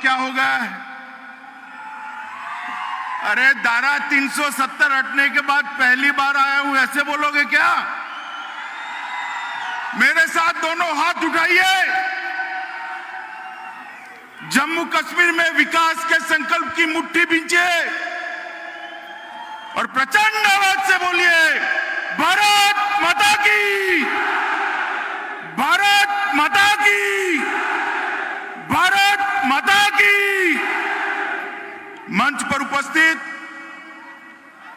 क्या हो गया है? अरे धारा 370 हटने के बाद पहली बार आया हूं, ऐसे बोलोगे क्या? मेरे साथ दोनों हाथ उठाइए। जम्मू कश्मीर में विकास के संकल्प की मुट्ठी बींचिए और प्रचंड आवाज से बोलिए, भारत माता की, भारत माता की, भारत माता की। मंच पर उपस्थित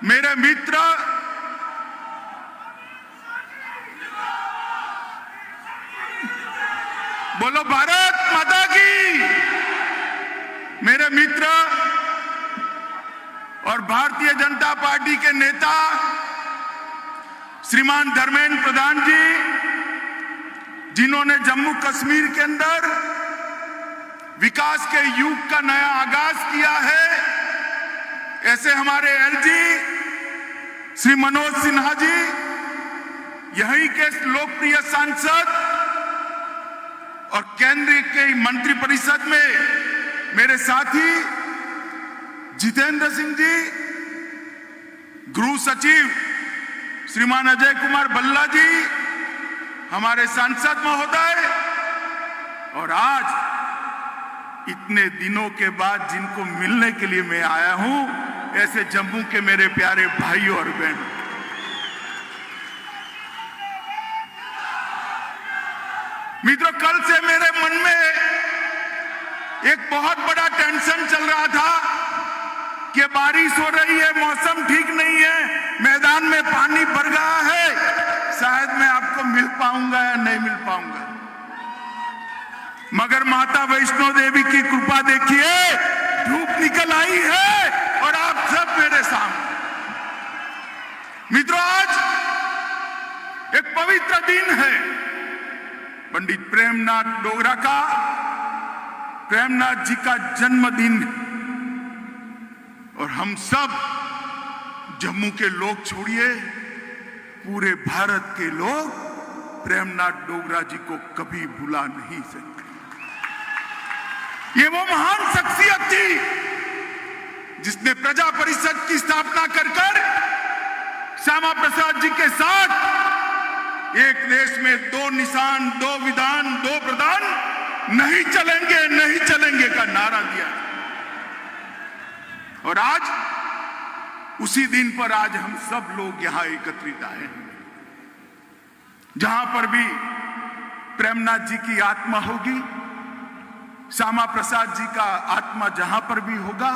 मेरे मित्र, बोलो भारत माता की। मेरे मित्र और भारतीय जनता पार्टी के नेता श्रीमान धर्मेंद्र प्रधान जी, जिन्होंने जम्मू कश्मीर के अंदर विकास के युग का नया आगाज किया है, ऐसे हमारे एलजी श्री मनोज सिन्हा जी, यहीं के लोकप्रिय सांसद और केंद्र के मंत्रिपरिषद में मेरे साथी जितेंद्र सिंह जी, गृह सचिव श्रीमान अजय कुमार भल्ला जी, हमारे सांसद महोदय, और आज इतने दिनों के बाद जिनको मिलने के लिए मैं आया हूं, ऐसे जम्मू के मेरे प्यारे भाई और बहन। मित्रों, कल से मेरे मन में एक बहुत बड़ा टेंशन चल रहा था कि बारिश हो रही है, मौसम ठीक नहीं है, मैदान में पानी भर गया है, शायद मैं आपको मिल पाऊंगा या नहीं मिल पाऊंगा। मगर माता वैष्णो देवी की कृपा देखिए, धूप निकल आई है और आप सब मेरे सामने। मित्रों, आज एक पवित्र दिन है, पंडित प्रेमनाथ डोगरा का, प्रेमनाथ जी का जन्मदिन, और हम सब जम्मू के लोग छोड़िए, पूरे भारत के लोग प्रेमनाथ डोगरा जी को कभी भुला नहीं सकते। ये वो महान शख्सियत थी जिसने प्रजा परिषद की स्थापना कर श्यामा प्रसाद जी के साथ एक देश में दो निशान, दो विधान, दो प्रधान, नहीं चलेंगे, नहीं चलेंगे का नारा दिया। और आज उसी दिन पर आज हम सब लोग यहां एकत्रित आए हैं, जहां पर भी प्रेमनाथ जी की आत्मा होगी, श्यामा प्रसाद जी का आत्मा जहां पर भी होगा,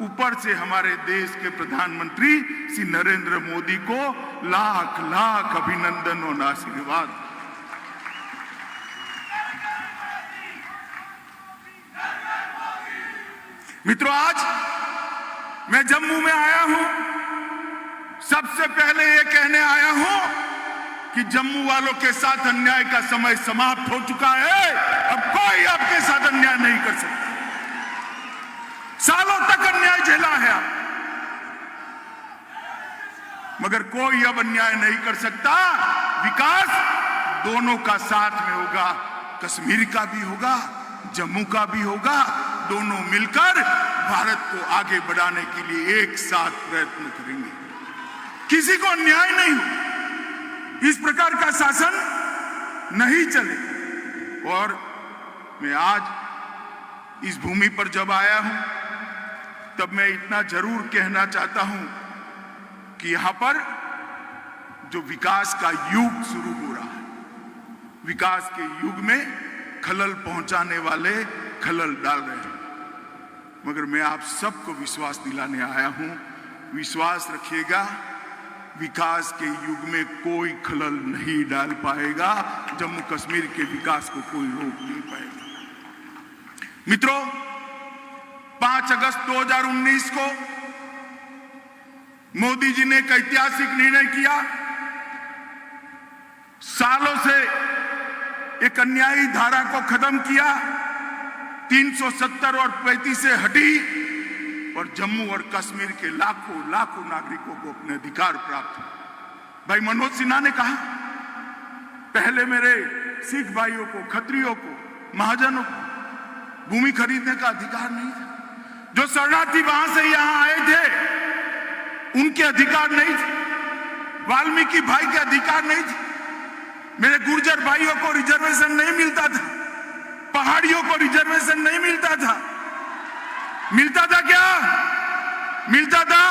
ऊपर से हमारे देश के प्रधानमंत्री श्री नरेंद्र मोदी को लाख लाख अभिनंदन और आशीर्वाद। मित्रों, आज मैं जम्मू में आया हूं, सबसे पहले ये कहने आया हूं कि जम्मू वालों के साथ अन्याय का समय समाप्त हो चुका है। अब कोई आपके साथ अन्याय नहीं कर सकता। सालों तक अन्याय झेला है आप, मगर कोई अब अन्याय नहीं कर सकता। विकास दोनों का साथ में होगा, कश्मीर का भी होगा, जम्मू का भी होगा। दोनों मिलकर भारत को आगे बढ़ाने के लिए एक साथ प्रयत्न करेंगे। किसी को अन्याय नहीं हो, इस प्रकार का शासन नहीं चले। और मैं आज इस भूमि पर जब आया हूं, तब मैं इतना जरूर कहना चाहता हूं कि यहां पर जो विकास का युग शुरू हो रहा है, विकास के युग में खलल पहुंचाने वाले खलल डाल रहे हैं, मगर मैं आप सबको विश्वास दिलाने आया हूं, विश्वास रखिएगा, विकास के युग में कोई खलल नहीं डाल पाएगा। जम्मू कश्मीर के विकास को कोई रोक नहीं पाएगा। मित्रों, 5 अगस्त 2019 को मोदी जी ने एक ऐतिहासिक निर्णय किया। सालों से एक अन्यायी धारा को खत्म किया, 370 और 35 से हटी, और जम्मू और कश्मीर के लाखों लाखों नागरिकों को अपने अधिकार प्राप्त हुए। भाई मनोज सिन्हा ने कहा, पहले मेरे सिख भाइयों को, खत्रियों को, महाजनों को भूमि खरीदने का अधिकार नहीं था। जो शरणार्थी वहां से यहां आए थे उनके अधिकार नहीं थे, वाल्मीकि भाई के अधिकार नहीं थे, मेरे गुर्जर भाइयों को रिजर्वेशन नहीं मिलता था, पहाड़ियों को रिजर्वेशन नहीं मिलता था। मिलता था क्या? मिलता था।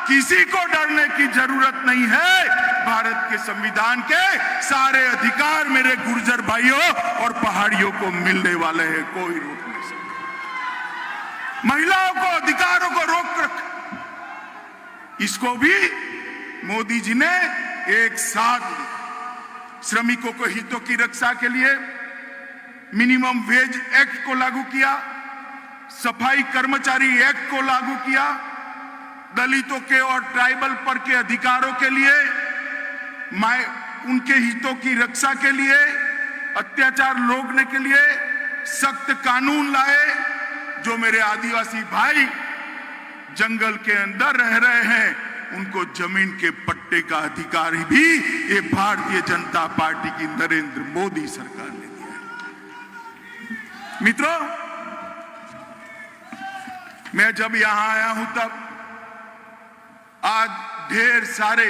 किसी को डरने की जरूरत नहीं है। भारत के संविधान के सारे अधिकार मेरे गुर्जर भाइयों और पहाड़ियों को मिलने वाले हैं, कोई रोक नहीं सकता। महिलाओं को अधिकारों को रोक रख, इसको भी मोदी जी ने एक साथ दिया। श्रमिकों को हितों की रक्षा के लिए मिनिमम वेज एक्ट को लागू किया, सफाई कर्मचारी एक्ट को लागू किया, दलितों के और ट्राइबल पर के अधिकारों के लिए, उनके हितों की रक्षा के लिए, अत्याचार रोकने के लिए सख्त कानून लाए। जो मेरे आदिवासी भाई जंगल के अंदर रह रहे हैं उनको जमीन के पट्टे का अधिकार भी ये भारतीय जनता पार्टी की नरेंद्र मोदी सरकार ने दिया है। मित्रों, मैं जब यहां आया हूं तब आज ढेर सारे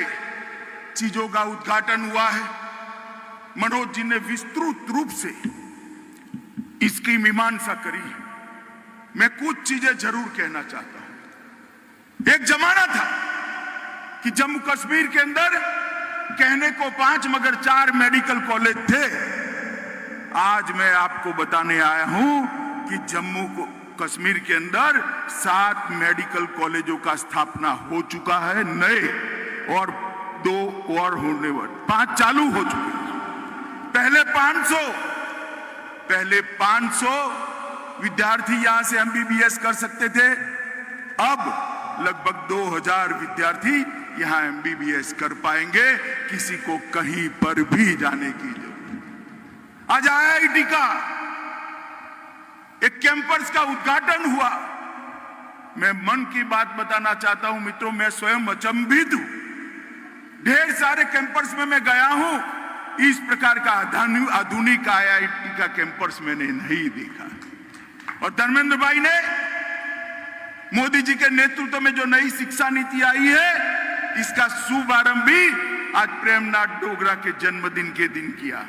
चीजों का उद्घाटन हुआ है। मनोज जी ने विस्तृत रूप से इसकी मीमांसा करी है। मैं कुछ चीजें जरूर कहना चाहता हूं। एक जमाना था कि जम्मू कश्मीर के अंदर कहने को 5 मगर 4 मेडिकल कॉलेज थे। आज मैं आपको बताने आया हूं कि जम्मू कश्मीर के अंदर 7 मेडिकल कॉलेजों का स्थापना हो चुका है नए, और 2 और होने वाले, 5 चालू हो चुके हैं। पहले 500 विद्यार्थी यहां से एमबीबीएस कर सकते थे। अब लगभग 2000 विद्यार्थी यहां एमबीबीएस कर पाएंगे, किसी को कहीं पर भी जाने की जरूरत। आज आईआईटी का एक कैंपस का उद्घाटन हुआ। मैं मन की बात बताना चाहता हूं मित्रों, मैं स्वयं अचंभित हूं। ढेर सारे कैंपस में मैं गया हूं, इस प्रकार का आधुनिक आईआईटी का कैंपस मैंने नहीं देखा। और धर्मेंद्र भाई ने मोदी जी के नेतृत्व में जो नई शिक्षा नीति आई है, इसका शुभारंभ भी आज प्रेमनाथ डोगरा के जन्मदिन के दिन किया।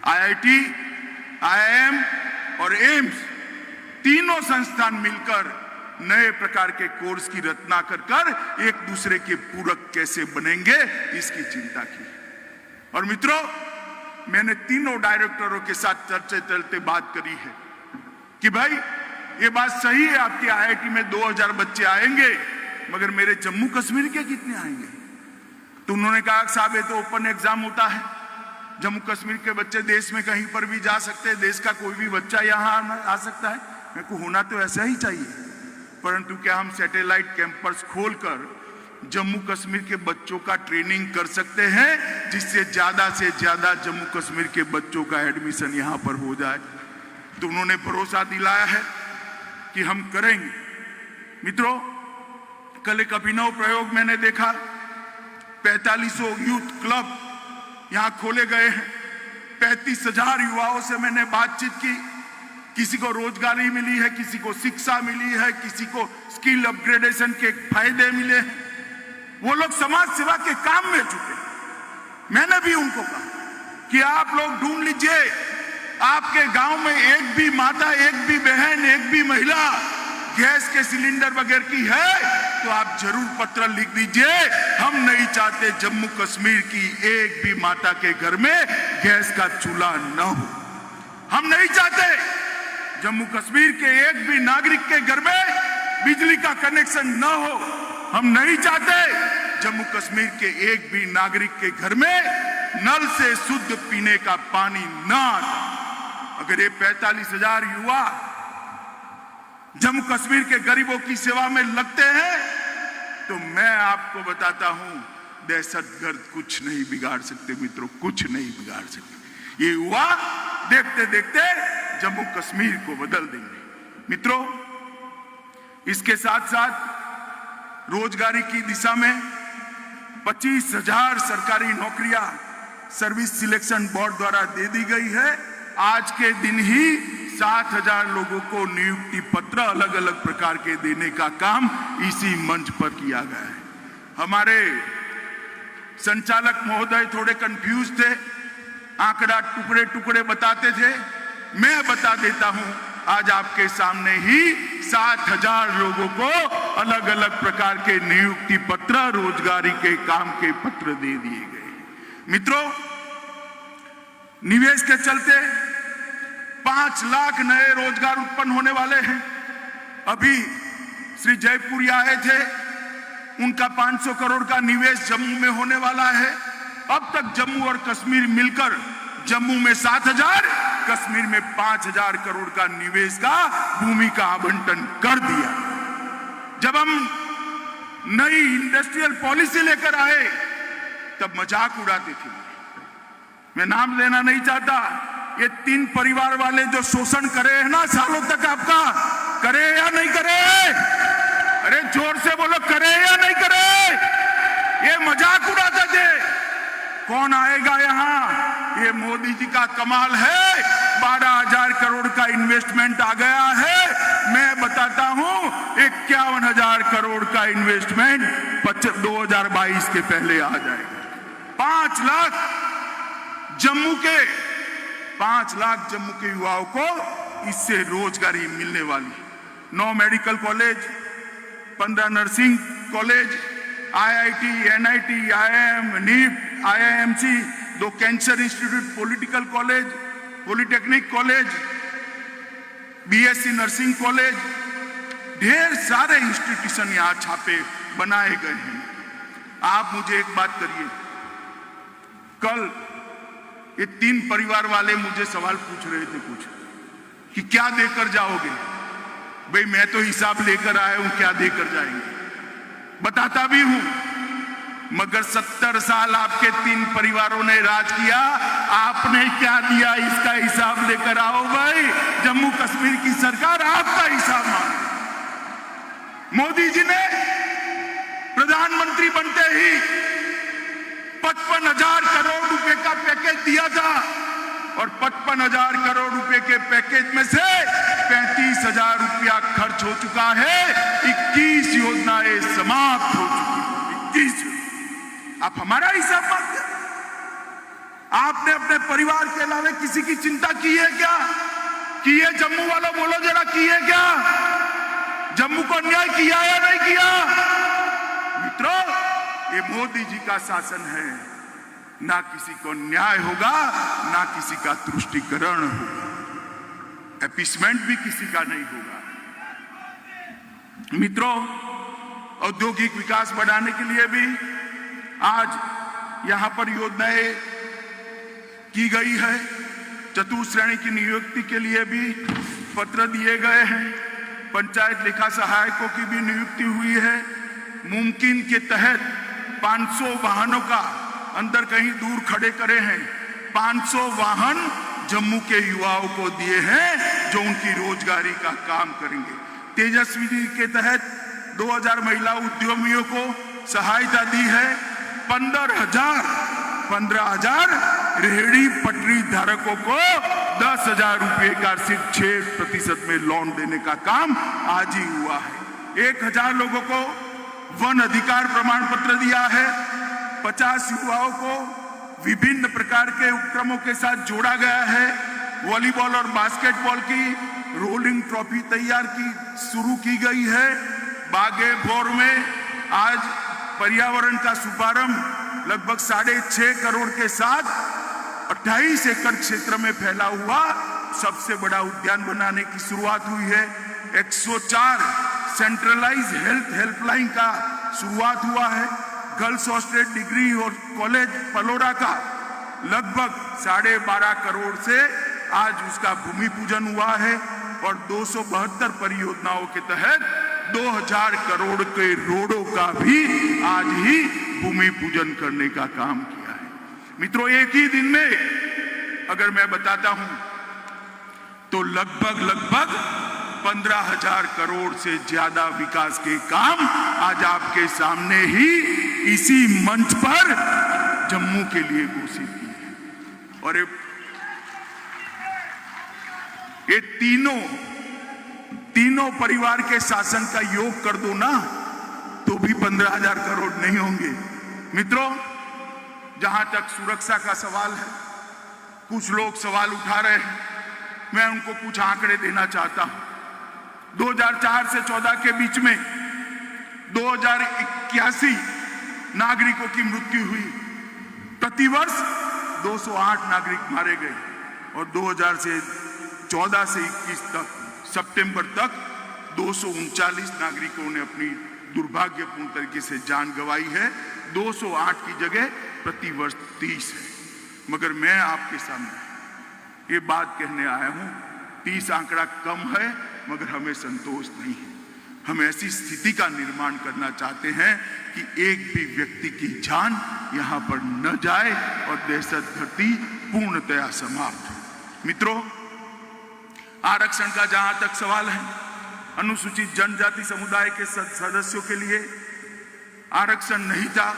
आईआईटी, आईआईएम और एम्स तीनों संस्थान मिलकर नए प्रकार के कोर्स की रचना कर एक दूसरे के पूरक कैसे बनेंगे, इसकी चिंता की। और मित्रों, मैंने तीनों डायरेक्टरों के साथ चलते बात करी है कि भाई ये बात सही है, आपके आईआईटी में 2000 बच्चे आएंगे, मगर मेरे जम्मू कश्मीर के कितने आएंगे? तो उन्होंने कहा साहब ये तो ओपन एग्जाम होता है, जम्मू कश्मीर के बच्चे देश में कहीं पर भी जा सकते हैं, देश का कोई भी बच्चा यहाँ आ सकता है। मेरे को होना तो ऐसा ही चाहिए, परंतु क्या हम सैटेलाइट कैंपस खोलकर जम्मू कश्मीर के बच्चों का ट्रेनिंग कर सकते हैं, जिससे ज्यादा से ज्यादा जम्मू कश्मीर के बच्चों का एडमिशन यहाँ पर हो जाए? तो उन्होंने भरोसा दिलाया है कि हम करेंगे। मित्रों, कल एक अभिनव प्रयोग मैंने देखा। 4500 यूथ क्लब यहां खोले गए हैं। 35,000 युवाओं से मैंने बातचीत की। किसी को रोजगारी मिली है, किसी को शिक्षा मिली है, किसी को स्किल अपग्रेडेशन के फायदे मिले हैं। वो लोग समाज सेवा के काम में जुटे। मैंने भी उनको कहा कि आप लोग ढूंढ लीजिए, आपके गांव में एक भी माता, एक भी बहन, एक भी महिला गैस के सिलेंडर वगैरह की है तो आप जरूर पत्र लिख दीजिए। हम नहीं चाहते जम्मू कश्मीर की एक भी माता के घर में गैस का चूल्हा न हो। हम नहीं चाहते जम्मू कश्मीर के एक भी नागरिक के घर में बिजली का कनेक्शन न हो। हम नहीं चाहते जम्मू कश्मीर के एक भी नागरिक के घर में नल से शुद्ध पीने का पानी न आता। अगर ये 45,000 युवा जम्मू कश्मीर के गरीबों की सेवा में लगते हैं तो मैं आपको बताता हूं, दहशतगर्द कुछ नहीं बिगाड़ सकते मित्रों, कुछ नहीं बिगाड़ सकते। ये युवा देखते देखते जम्मू कश्मीर को बदल देंगे। मित्रों, इसके साथ साथ रोजगारी की दिशा में 25,000 सरकारी नौकरियां सर्विस सिलेक्शन बोर्ड द्वारा दे दी गई है। आज के दिन ही 7,000 लोगों को नियुक्ति पत्र अलग अलग प्रकार के देने का काम इसी मंच पर किया गया है। हमारे संचालक महोदय थोड़े कंफ्यूज थे, आंकड़ा टुकड़े टुकड़े बताते थे। मैं बता देता हूं, आज आपके सामने ही 7,000 लोगों को अलग अलग प्रकार के नियुक्ति पत्र, रोजगारी के काम के पत्र दे दिए गए। मित्रों, निवेश के चलते 5 लाख नए रोजगार उत्पन्न होने वाले हैं। अभी श्री जयपुरी आए थे, उनका 500 करोड़ का निवेश जम्मू में होने वाला है। अब तक जम्मू और कश्मीर मिलकर जम्मू में 7,000, कश्मीर में 5,000 करोड़ का निवेश का भूमि का आवंटन कर दिया। जब हम नई इंडस्ट्रियल पॉलिसी लेकर आए तब मजाक उड़ाते थे। मैं नाम लेना नहीं चाहता। ये 3 परिवार वाले जो शोषण करे हैं ना सालों तक, आपका करे या नहीं करे? अरे जोर से बोलो, करे या नहीं करे? ये मजाक उड़ाते थे। कौन आएगा यहाँ? ये मोदी जी का कमाल है। 12,000 करोड़ का इन्वेस्टमेंट आ गया है। मैं बताता हूं 51,000 करोड़ का इन्वेस्टमेंट 2022 के पहले आ जाएगा। 5 लाख जम्मू के युवाओं को इससे रोजगारी मिलने वाली। 9 medical college, 15 nursing college, IIT, NIT, IIM, NIT, IIMC, 2 cancer institute, political college, polytechnic college, BSc nursing college, ढेर सारे इंस्टीट्यूशन यहां छापे बनाए गए हैं। आप मुझे एक बात करिए, कल ये 3 परिवार वाले मुझे सवाल पूछ रहे थे कुछ कि क्या देकर जाओगे? भाई मैं तो हिसाब लेकर आया हूं, क्या देकर जाएंगे बताता भी हूं। मगर 70 साल आपके 3 परिवारों ने राज किया, आपने क्या दिया इसका हिसाब लेकर आओ भाई। जम्मू कश्मीर की सरकार आपका हिसाब मांगे। मोदी जी ने प्रधानमंत्री बनते ही 55,000 करोड़ रुपए का पैकेज दिया था और 55,000 करोड़ रुपए के पैकेज में से 35,000 रुपया खर्च हो चुका है। 21 योजनाएं समाप्त हो चुकी हैं। 21। आप हमारा हिसाब मांगते? आपने अपने परिवार के अलावा किसी की चिंता की है क्या? कि ये जम्मू वालों बोलो जरा, की है क्या? जम्मू को अन्याय किया या नहीं किया? मित्रों, ये मोदी जी का शासन है। ना किसी को न्याय होगा, ना किसी का तुष्टीकरण होगा, एपीसमेंट भी किसी का नहीं होगा। मित्रों, औद्योगिक विकास बढ़ाने के लिए भी आज यहां पर योजनाएं की गई है। चतुर्थ श्रेणी की नियुक्ति के लिए भी पत्र दिए गए हैं। पंचायत लेखा सहायकों की भी नियुक्ति हुई है। मुमकिन के तहत 500 वाहनों का अंदर कहीं दूर खड़े करे हैं। 500 वाहन जम्मू के युवाओं को दिए हैं जो उनकी रोजगारी का काम करेंगे। तेजस्वी के तहत 2000 महिला उद्यमियों को सहायता दी है। 15,000 रेहड़ी पटरी धारकों को 10,000 रुपए का सिर्फ 6% में लोन देने का काम आज ही हुआ है। 1,000 लोगों को वन अधिकार प्रमाण पत्र दिया है। 50 युवाओं को विभिन्न प्रकार के उपक्रमों के साथ जोड़ा गया है। वॉलीबॉल और बास्केटबॉल की रोलिंग ट्रॉफी तैयार की शुरू की गई है। बागेपुर में आज पर्यावरण का शुभारंभ लगभग 6.5 करोड़ के साथ 28 एकड़ क्षेत्र में फैला हुआ सबसे बड़ा उद्यान बनाने की शुरुआत हुई है। 104 सेंट्रलाइज हेल्थ हेल्पलाइन का शुरुआत हुआ है। गर्ल्स हॉस्टल डिग्री और कॉलेज पलोरा का लगभग 12.5 करोड़ से आज उसका भूमि पूजन हुआ है और 272 परियोजनाओं के तहत 2000 करोड़ के रोडों का भी आज ही भूमि पूजन करने का काम किया है। मित्रों, एक ही दिन में अगर मैं बताता हूं तो लगभग 15,000 करोड़ से ज्यादा विकास के काम आज आपके सामने ही इसी मंच पर जम्मू के लिए घोषित किए हैं। और ये तीनों परिवार के शासन का योग कर दो ना, तो भी 15,000 करोड़ नहीं होंगे। मित्रों, जहां तक सुरक्षा का सवाल है, कुछ लोग सवाल उठा रहे हैं, मैं उनको कुछ आंकड़े देना चाहता हूं। 2004 से 14 के बीच में 2081 नागरिकों की मृत्यु हुई। प्रतिवर्ष 208 नागरिक मारे गए और 2014 से 21 तक सितंबर तक 239 नागरिकों ने अपनी दुर्भाग्यपूर्ण तरीके से जान गंवाई है। 208 की जगह प्रतिवर्ष 30 है। मगर मैं आपके सामने ये बात कहने आया हूं, 30 आंकड़ा कम है, मगर हमें संतोष नहीं है। हम ऐसी स्थिति का निर्माण करना चाहते हैं कि एक भी व्यक्ति की जान यहां पर न जाए और दहशत गर्दी पूर्णतया समाप्त हो। मित्रों, आरक्षण का जहां तक सवाल है, अनुसूचित जनजाति समुदाय के सदस्यों के लिए आरक्षण नहीं था।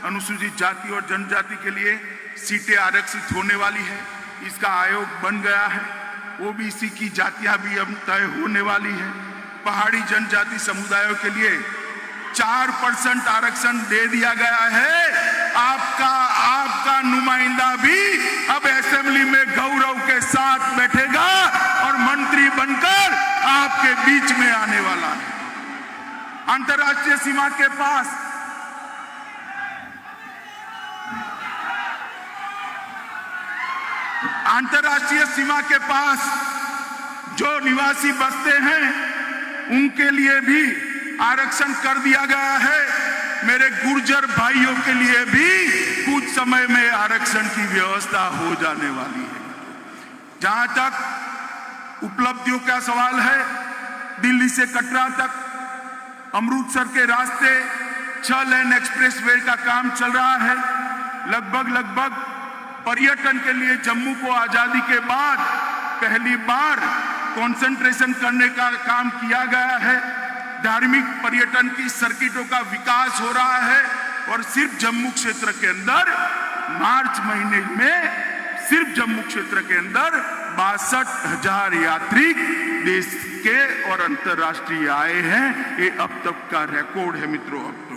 अनुसूचित जाति और जनजाति के लिए सीटें आरक्षित होने वाली है, इसका आयोग बन गया है। ओबीसी की जातियां भी अब तय होने वाली है। पहाड़ी जनजाति समुदायों के लिए 4% आरक्षण दे दिया गया है। आपका नुमाइंदा भी अब असेंबली में गौरव के साथ बैठेगा और मंत्री बनकर आपके बीच में आने वाला है। अंतर्राष्ट्रीय सीमा के पास जो निवासी बसते हैं, उनके लिए भी आरक्षण कर दिया गया है। मेरे गुर्जर भाइयों के लिए भी कुछ समय में आरक्षण की व्यवस्था हो जाने वाली है। जहां तक उपलब्धियों का सवाल है, दिल्ली से कटरा तक अमृतसर के रास्ते 6 लेन एक्सप्रेसवे का काम चल रहा है। लगभग पर्यटन के लिए जम्मू को आजादी के बाद पहली बार कंसंट्रेशन करने का काम किया गया है। धार्मिक पर्यटन की सर्किटों का विकास हो रहा है और सिर्फ जम्मू क्षेत्र के अंदर मार्च महीने में सिर्फ जम्मू क्षेत्र के अंदर 62,000 यात्री देश के और अंतर्राष्ट्रीय आए हैं। ये अब तक का रिकॉर्ड है। मित्रों, अब तो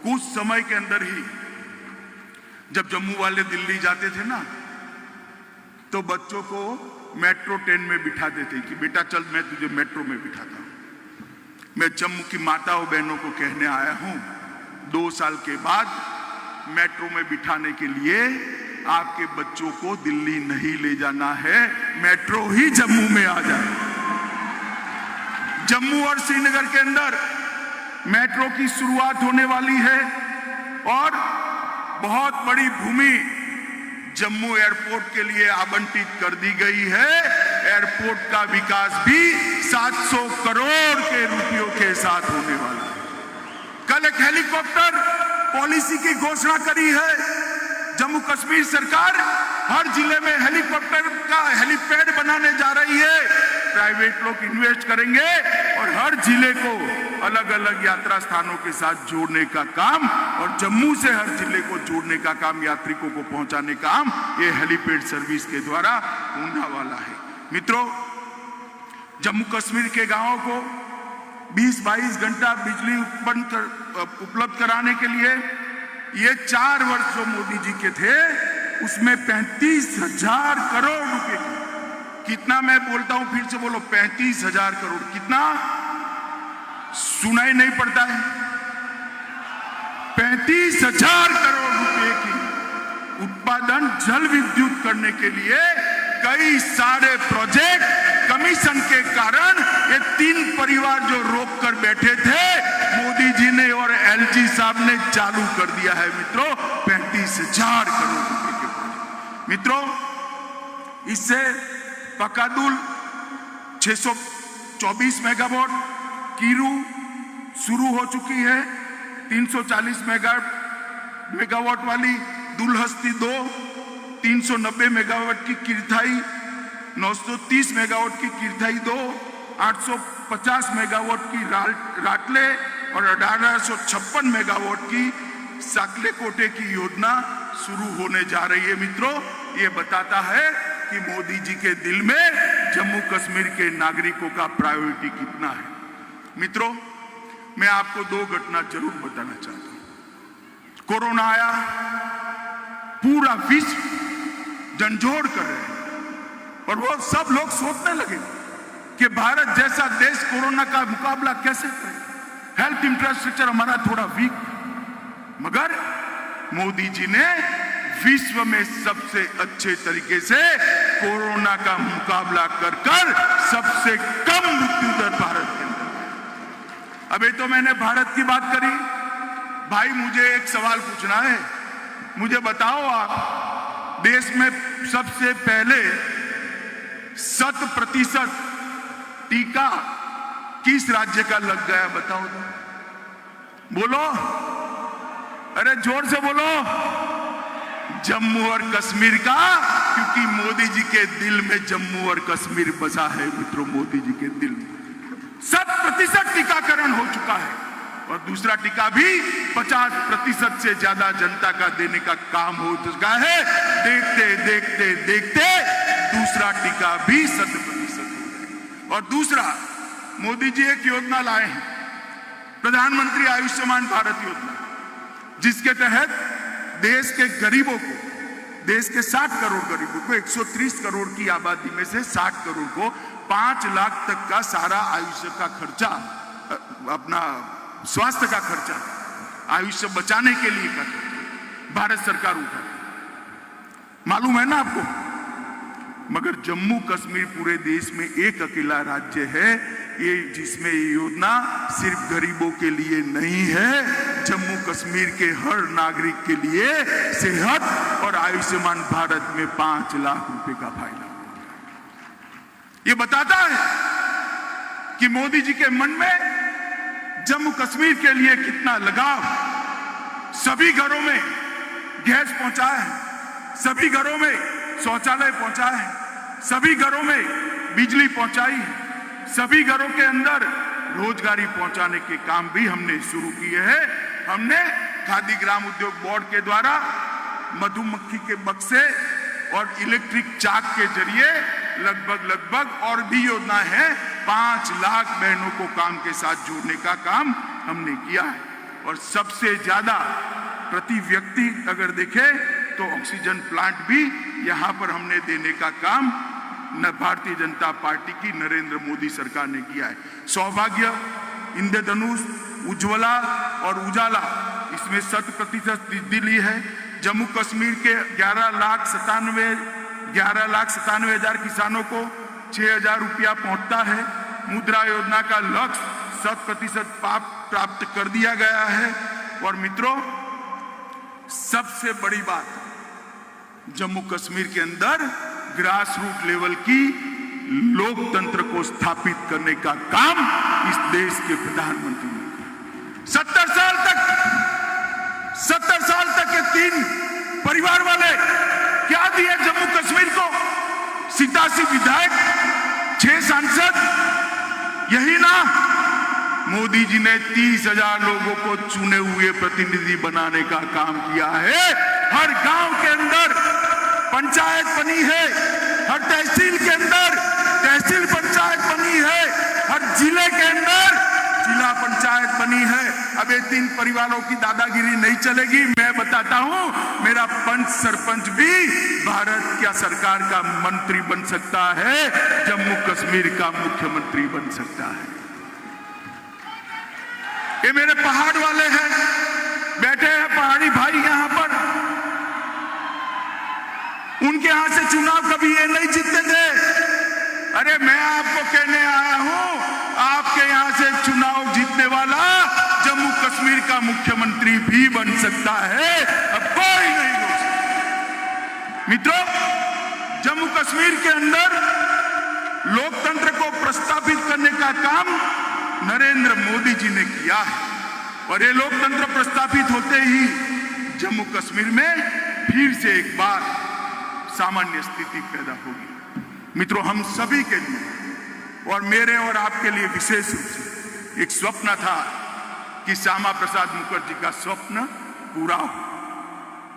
कुछ समय के अंदर ही जब जम्मू वाले दिल्ली जाते थे ना, तो बच्चों को मेट्रो ट्रेन में बिठाते थे कि बेटा चल, मैं तुझे मेट्रो में बिठाता हूं। मैं जम्मू की माताओं बहनों को कहने आया हूं, 2 साल के बाद मेट्रो में बिठाने के लिए आपके बच्चों को दिल्ली नहीं ले जाना है, मेट्रो ही जम्मू में आ जाए। जम्मू और श्रीनगर के अंदर मेट्रो की शुरुआत होने वाली है और बहुत बड़ी भूमि जम्मू एयरपोर्ट के लिए आवंटित कर दी गई है। एयरपोर्ट का विकास भी 700 करोड़ के रुपयों के साथ होने वाला है। कल एक हेलीकॉप्टर पॉलिसी की घोषणा करी है। जम्मू कश्मीर सरकार हर जिले में हेलीकॉप्टर का हेलीपैड बनाने जा रही है। प्राइवेट लोग इन्वेस्ट करेंगे और हर जिले को अलग अलग यात्रा स्थानों के साथ जोड़ने का काम और जम्मू से हर जिले को जोड़ने का काम, यात्रिकों को पहुंचाने का काम ये हेलीपैड सर्विस के द्वारा होने वाला है। मित्रों, जम्मू कश्मीर के गांवों को 20-22 घंटा बिजली उपलब्ध कराने के लिए ये 4 वर्ष जो मोदी जी के थे, उसमें 35,000 करोड़ रुपए की, कितना मैं बोलता हूं फिर से बोलो, 35,000 करोड़। कितना सुनाई नहीं पड़ता है? 35,000 करोड़ रुपए की उत्पादन जल विद्युत करने के लिए कई सारे प्रोजेक्ट कमीशन के कारण ये 3 परिवार जो रोक कर बैठे थे, मोदी जी ने और एलजी साहब ने चालू कर दिया है। मित्रों, 35,000 करोड़ रुपए के प्रोजेक्ट। मित्रों, इससे पकादुल 624 मेगावाट, कीरू शुरू हो चुकी है 340 मेगावाट वाली, दुलहस्ती 2 390 मेगावाट की किरथाई, 930 मेगावाट की किरथाई 2, 850 मेगावाट की राटले और 1856 मेगावाट की साकले कोटे की योजना शुरू होने जा रही है। मित्रों, ये बताता है कि मोदी जी के दिल में जम्मू कश्मीर के नागरिकों का प्रायोरिटी कितना है। मित्रों, मैं आपको 2 घटना जरूर बताना चाहता हूं। कोरोना आया, पूरा विश्व झंझोड़ कर रहे हैं और वो सब लोग सोचने लगे कि भारत जैसा देश कोरोना का मुकाबला कैसे करे। हेल्थ इंफ्रास्ट्रक्चर हमारा थोड़ा वीक, मगर मोदी जी ने विश्व में सबसे अच्छे तरीके से कोरोना का मुकाबला कर सबसे कम मृत्यु दर भारत के अंदर। अभी तो मैंने भारत की बात करी, भाई मुझे एक सवाल पूछना है। मुझे बताओ, आप देश में सबसे पहले 100% टीका किस राज्य का लग गया, बताओ तो। बोलो, अरे जोर से बोलो। जम्मू और कश्मीर का, क्योंकि मोदी जी के दिल में जम्मू और कश्मीर बसा है। मित्रों, मोदी जी के दिल में 100% टीकाकरण हो चुका है और दूसरा टीका भी 50% से ज्यादा जनता का देने का काम हो चुका है। देखते देखते देखते दूसरा टीका भी 100% हो गया। और दूसरा, मोदी जी एक योजना लाए हैं, प्रधानमंत्री आयुष्मान भारत योजना, जिसके तहत देश के गरीबों को, देश के 60 करोड़ गरीबों को, 130 करोड़ की आबादी में से 60 करोड़ को 5 लाख तक का सारा आयुष्य का खर्चा, अपना स्वास्थ्य का खर्चा, आयुष्य बचाने के लिए का भारत सरकार उठा। मालूम है ना आपको? मगर जम्मू कश्मीर पूरे देश में एक अकेला राज्य है ये जिसमें ये योजना सिर्फ गरीबों के लिए नहीं है, जम्मू कश्मीर के हर नागरिक के लिए सेहत और आयुष्मान भारत में 5 लाख रुपए का फायदा। ये बताता है कि मोदी जी के मन में जम्मू कश्मीर के लिए कितना लगाव। सभी घरों में गैस पहुंचा है, सभी घरों में शौचालय पहुंचा है, सभी घरों में बिजली पहुंचाई है, सभी घरों के अंदर रोजगारी पहुंचाने के काम भी हमने शुरू किए हैं। हमने खादी ग्राम उद्योग बोर्ड के द्वारा मधुमक्खी के बक्से और इलेक्ट्रिक चाक के जरिए लगभग और भी योजना है 5 लाख बहनों को काम के साथ जोड़ने का काम हमने किया है। और सबसे ज्यादा प्रति व्यक्ति अगर देखें तो ऑक्सीजन प्लांट भी यहां पर हमने देने का काम भारतीय जनता पार्टी की नरेंद्र मोदी सरकार ने किया है। सौभाग्य, इंद्रधनुष, उज्ज्वला और उजाला, इसमें 100% दिल्ली है। जम्मू कश्मीर के 11,97,000 किसानों को 6,000 रुपया पहुंचता है। मुद्रा योजना का लक्ष्य 100% प्राप्त कर दिया गया है। और मित्रों, सबसे बड़ी बात, जम्मू कश्मीर के अंदर ग्रास रूट लेवल की लोकतंत्र को स्थापित करने का काम इस देश के प्रधानमंत्री ने 70 साल तक के 3 परिवार वाले क्या दिए जम्मू कश्मीर को? 87 विधायक, 6 सांसद, यही ना? मोदी जी ने 30,000 लोगों को चुने हुए प्रतिनिधि बनाने का काम किया है। हर गांव के अंदर पंचायत बनी है, हर तहसील के अंदर तहसील पंचायत बनी है, हर जिले के अंदर जिला पंचायत बनी है। अब ये 3 परिवारों की दादागिरी नहीं चलेगी। मैं बताता हूं, मेरा पंच सरपंच भी भारत की सरकार का मंत्री बन सकता है, जम्मू कश्मीर का मुख्यमंत्री बन सकता है। ये मेरे पहाड़ वाले हैं, बैठे हैं पहाड़ी भाई यहां पर। उनके यहां से चुनाव कभी ये नहीं जीतते थे। अरे मैं आपको कहने आया हूं, आपके यहां से चुनाव जीतने वाला जम्मू कश्मीर का मुख्यमंत्री भी बन सकता है। अब कोई नहीं रोक सकता। मित्रों, जम्मू कश्मीर के अंदर लोकतंत्र को प्रस्तावित करने का काम नरेंद्र मोदी जी ने किया है। और ये लोकतंत्र प्रस्तापित होते ही जम्मू कश्मीर में फिर से एक बार सामान्य स्थिति पैदा होगी। मित्रों, हम सभी के लिए और मेरे और आपके लिए विशेष रूप से एक स्वप्न था कि श्यामा प्रसाद मुखर्जी का स्वप्न पूरा हो।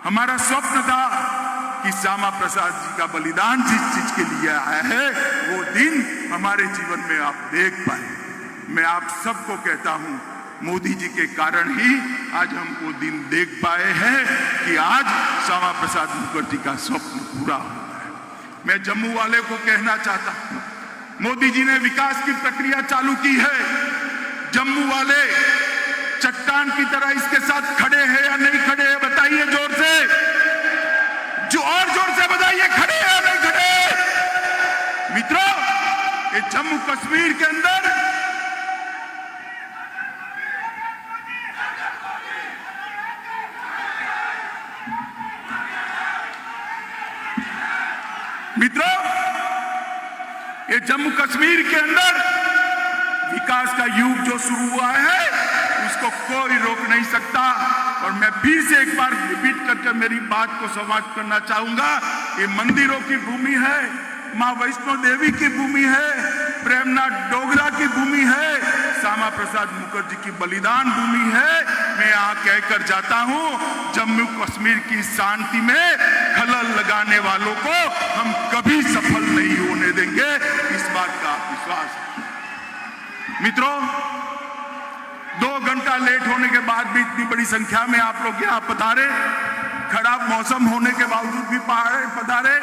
हमारा स्वप्न था कि श्यामा प्रसाद जी का बलिदान जिस चीज के लिए आया है, वो दिन हमारे जीवन में आप देख पाए। मैं आप सबको कहता हूं, मोदी जी के कारण ही आज हम वो दिन देख पाए हैं कि आज श्यामा प्रसाद मुखर्जी का स्वप्न पूरा होता है। मैं जम्मू वाले को कहना चाहता हूं, मोदी जी ने विकास की प्रक्रिया चालू की है। जम्मू वाले चट्टान की तरह इसके साथ खड़े हैं या नहीं खड़े हैं, बताइए जोर से, जो और जोर से बताइए, खड़े हैं या नहीं खड़े। मित्रों, ये जम्मू कश्मीर के अंदर ये जम्मू कश्मीर के अंदर विकास का युग जो शुरू हुआ है, उसको कोई रोक नहीं सकता। और मैं फिर से एक बार रिपीट करके मेरी बात को समाप्त करना चाहूंगा। ये मंदिरों की भूमि है, मां वैष्णो देवी की भूमि है, प्रेमनाथ डोगरा की भूमि है, श्यामा प्रसाद मुखर्जी की बलिदान भूमि है। मैं यहाँ कहकर जाता हूँ, जम्मू कश्मीर की शांति में खलल लगाने वालों को हम कभी सफल नहीं होने देंगे, इस बात का विश्वास है। मित्रों, 2 घंटा लेट होने के बाद भी इतनी बड़ी संख्या में आप लोग यहाँ पधारे, खराब मौसम होने के बावजूद भी पधारे,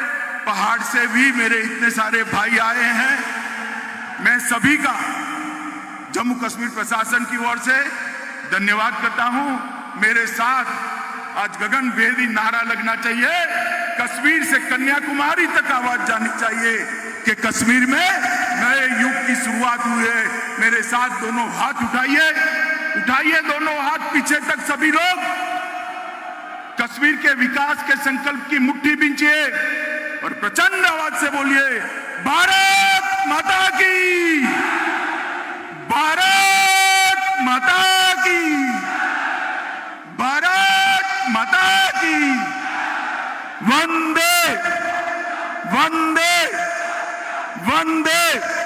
पहाड़ से भी मेरे इतने सारे भाई आए हैं। मैं सभी का जम्मू कश्मीर प्रशासन की ओर से धन्यवाद करता हूं। मेरे साथ आज गगनभेदी नारा लगना चाहिए, कश्मीर से कन्याकुमारी तक आवाज जानी चाहिए कि कश्मीर में नए युग की शुरुआत हुई है। मेरे साथ दोनों हाथ उठाइए, उठाइए दोनों हाथ पीछे तक सभी लोग, कश्मीर के विकास के संकल्प की मुट्ठी बींचिए और प्रचंड आवाज से बोलिए, भारत माता की, भारत माता की, भारत माता की, वंदे वंदे वंदे